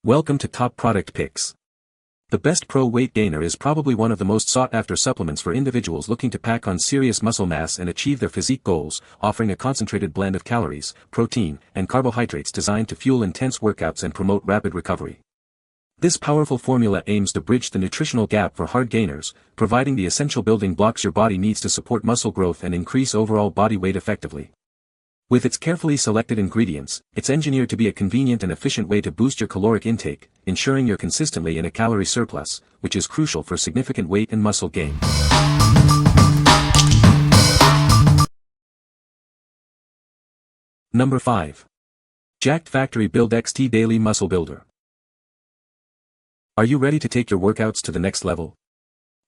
Welcome to Top Product Picks. The Best Pro Weight Gainer is probably one of the most sought-after supplements for individuals looking to pack on serious muscle mass and achieve their physique goals, offering a concentrated blend of calories, protein, and carbohydrates designed to fuel intense workouts and promote rapid recovery. This powerful formula aims to bridge the nutritional gap for hard gainers, providing the essential building blocks your body needs to support muscle growth and increase overall body weight effectively. With its carefully selected ingredients, it's engineered to be a convenient and efficient way to boost your caloric intake, ensuring you're consistently in a calorie surplus, which is crucial for significant weight and muscle gain. Number 5. Jacked Factory Build XT Daily Muscle Builder. Are you ready to take your workouts to the next level?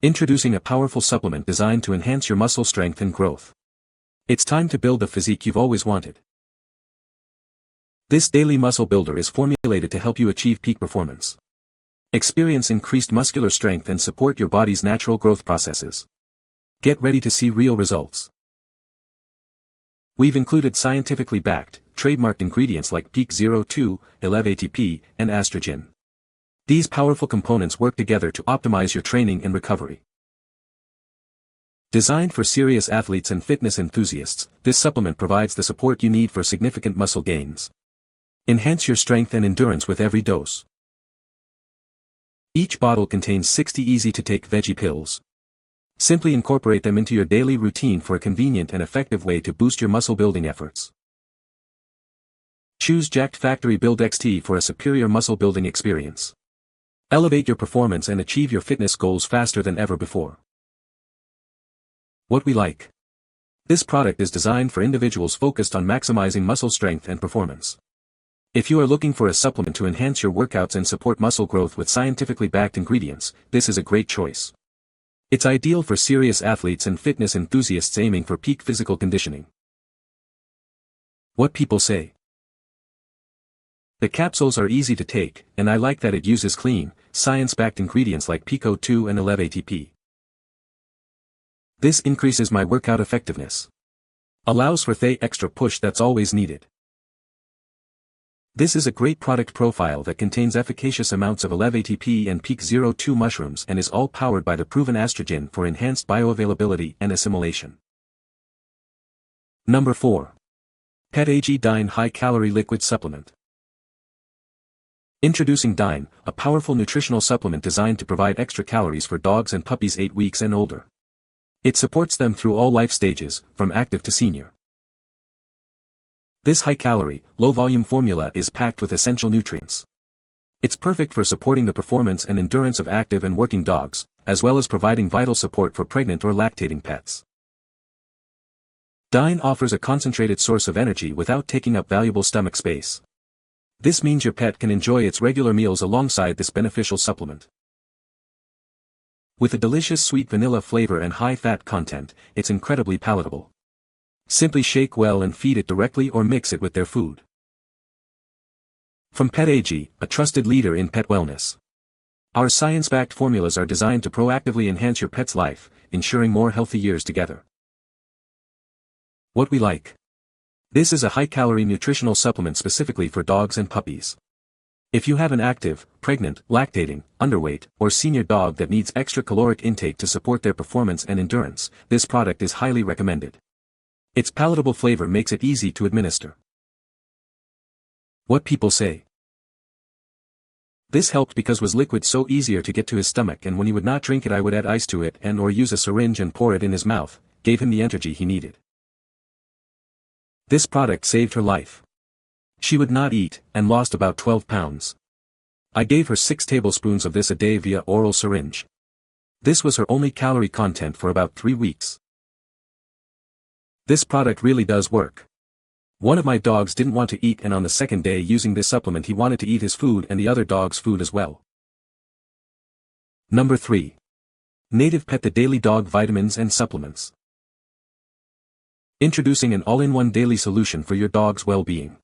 Introducing a powerful supplement designed to enhance your muscle strength and growth. It's time to build the physique you've always wanted. This daily muscle builder is formulated to help you achieve peak performance. Experience increased muscular strength and support your body's natural growth processes. Get ready to see real results. We've included scientifically backed, trademarked ingredients like Peak 02, 11-ATP, and estrogen. These powerful components work together to optimize your training and recovery. Designed for serious athletes and fitness enthusiasts, this supplement provides the support you need for significant muscle gains. Enhance your strength and endurance with every dose. Each bottle contains 60 easy-to-take veggie pills. Simply incorporate them into your daily routine for a convenient and effective way to boost your muscle-building efforts. Choose Jacked Factory Build XT for a superior muscle-building experience. Elevate your performance and achieve your fitness goals faster than ever before. What we like. This product is designed for individuals focused on maximizing muscle strength and performance. If you are looking for a supplement to enhance your workouts and support muscle growth with scientifically backed ingredients, this is a great choice. It's ideal for serious athletes and fitness enthusiasts aiming for peak physical conditioning. What people say. The capsules are easy to take, and I like that it uses clean, science-backed ingredients like Peak 02 and 11-ATP. This increases my workout effectiveness. Allows for the extra push that's always needed. This is a great product profile that contains efficacious amounts of 11-ATP and Peak 02 mushrooms and is all powered by the proven estrogen for enhanced bioavailability and assimilation. Number 4. PetAg Dyne High-Calorie Liquid Supplement. Introducing Dyne, a powerful nutritional supplement designed to provide extra calories for dogs and puppies 8 weeks and older. It supports them through all life stages, from active to senior. This high-calorie, low-volume formula is packed with essential nutrients. It's perfect for supporting the performance and endurance of active and working dogs, as well as providing vital support for pregnant or lactating pets. Dyne offers a concentrated source of energy without taking up valuable stomach space. This means your pet can enjoy its regular meals alongside this beneficial supplement. With a delicious sweet vanilla flavor and high fat content, it's incredibly palatable. Simply shake well and feed it directly or mix it with their food. From PetAg, a trusted leader in pet wellness. Our science-backed formulas are designed to proactively enhance your pet's life, ensuring more healthy years together. What we like. This is a high-calorie nutritional supplement specifically for dogs and puppies. If you have an active, pregnant, lactating, underweight, or senior dog that needs extra caloric intake to support their performance and endurance, this product is highly recommended. Its palatable flavor makes it easy to administer. What people say. This helped because was liquid so easier to get to his stomach, and when he would not drink it I would add ice to it and or use a syringe and pour it in his mouth, gave him the energy he needed. This product saved her life. She would not eat, and lost about 12 pounds. I gave her 6 tablespoons of this a day via oral syringe. This was her only calorie content for about 3 weeks. This product really does work. One of my dogs didn't want to eat, and on the second day using this supplement he wanted to eat his food and the other dog's food as well. Number 3. Native Pet the Daily Dog Vitamins and Supplements. Introducing an all-in-one daily solution for your dog's well-being.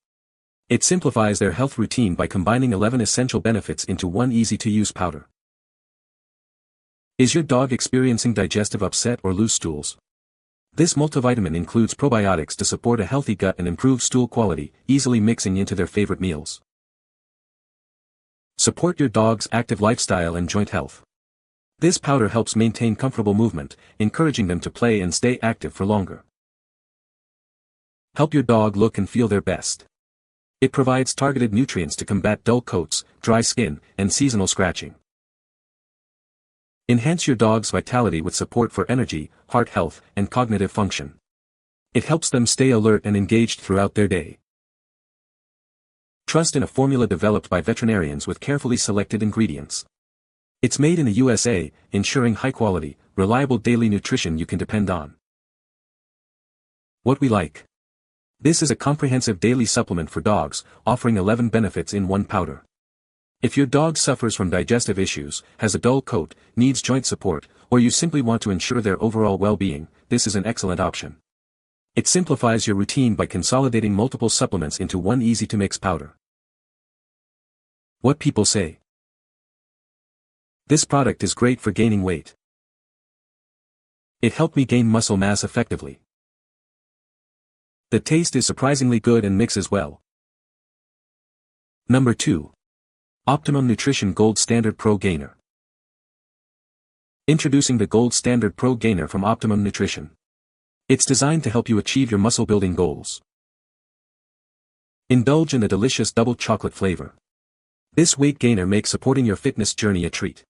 It simplifies their health routine by combining 11 essential benefits into one easy-to-use powder. Is your dog experiencing digestive upset or loose stools? This multivitamin includes probiotics to support a healthy gut and improve stool quality, easily mixing into their favorite meals. Support your dog's active lifestyle and joint health. This powder helps maintain comfortable movement, encouraging them to play and stay active for longer. Help your dog look and feel their best. It provides targeted nutrients to combat dull coats, dry skin, and seasonal scratching. Enhance your dog's vitality with support for energy, heart health, and cognitive function. It helps them stay alert and engaged throughout their day. Trust in a formula developed by veterinarians with carefully selected ingredients. It's made in the USA, ensuring high-quality, reliable daily nutrition you can depend on. What we like. This is a comprehensive daily supplement for dogs, offering 11 benefits in one powder. If your dog suffers from digestive issues, has a dull coat, needs joint support, or you simply want to ensure their overall well-being, this is an excellent option. It simplifies your routine by consolidating multiple supplements into one easy-to-mix powder. What people say. This product is great for gaining weight. It helped me gain muscle mass effectively. The taste is surprisingly good and mixes well. Number 2. Optimum Nutrition Gold Standard Pro Gainer. Introducing the Gold Standard Pro Gainer from Optimum Nutrition. It's designed to help you achieve your muscle-building goals. Indulge in the delicious double chocolate flavor. This weight gainer makes supporting your fitness journey a treat.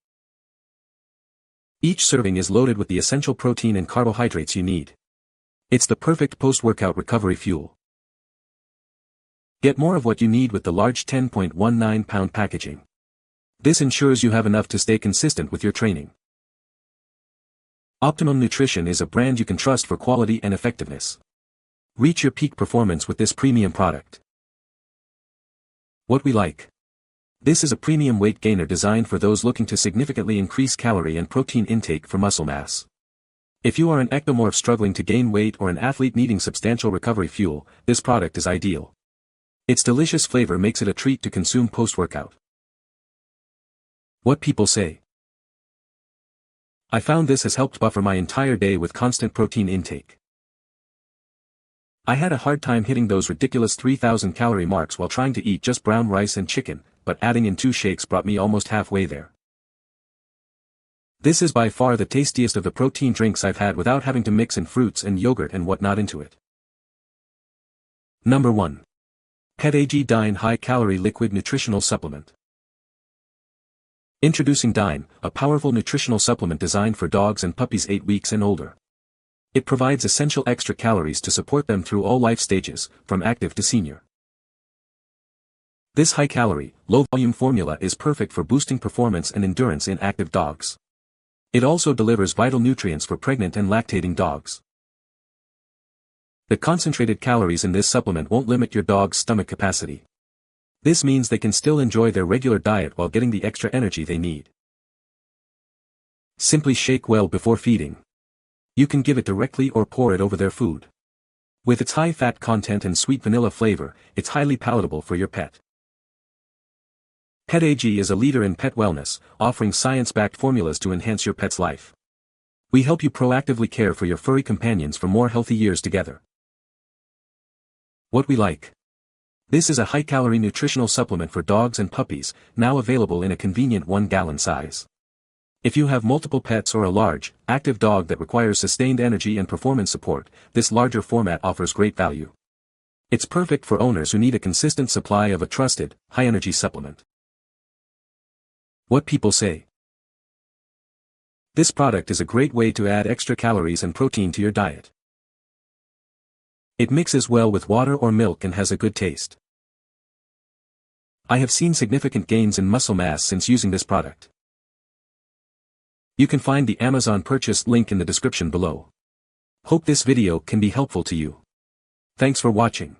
Each serving is loaded with the essential protein and carbohydrates you need. It's the perfect post-workout recovery fuel. Get more of what you need with the large 10.19-pound packaging. This ensures you have enough to stay consistent with your training. Optimum Nutrition is a brand you can trust for quality and effectiveness. Reach your peak performance with this premium product. What we like. This is a premium weight gainer designed for those looking to significantly increase calorie and protein intake for muscle mass. If you are an ectomorph struggling to gain weight or an athlete needing substantial recovery fuel, this product is ideal. Its delicious flavor makes it a treat to consume post-workout. What people say. I found this has helped buffer my entire day with constant protein intake. I had a hard time hitting those ridiculous 3,000 calorie marks while trying to eat just brown rice and chicken, but adding in 2 shakes brought me almost halfway there. This is by far the tastiest of the protein drinks I've had without having to mix in fruits and yogurt and whatnot into it. Number 1. PetAg Dyne High Calorie Liquid Nutritional Supplement. Introducing Dyne, a powerful nutritional supplement designed for dogs and puppies 8 weeks and older. It provides essential extra calories to support them through all life stages, from active to senior. This high-calorie, low-volume formula is perfect for boosting performance and endurance in active dogs. It also delivers vital nutrients for pregnant and lactating dogs. The concentrated calories in this supplement won't limit your dog's stomach capacity. This means they can still enjoy their regular diet while getting the extra energy they need. Simply shake well before feeding. You can give it directly or pour it over their food. With its high fat content and sweet vanilla flavor, it's highly palatable for your pet. PetAg is a leader in pet wellness, offering science-backed formulas to enhance your pet's life. We help you proactively care for your furry companions for more healthy years together. What we like. This is a high-calorie nutritional supplement for dogs and puppies, now available in a convenient 1-gallon size. If you have multiple pets or a large, active dog that requires sustained energy and performance support, this larger format offers great value. It's perfect for owners who need a consistent supply of a trusted, high-energy supplement. What people say. This product is a great way to add extra calories and protein to your diet. It mixes well with water or milk and has a good taste. I have seen significant gains in muscle mass since using this product. You can find the Amazon purchase link in the description below. Hope this video can be helpful to you. Thanks for watching.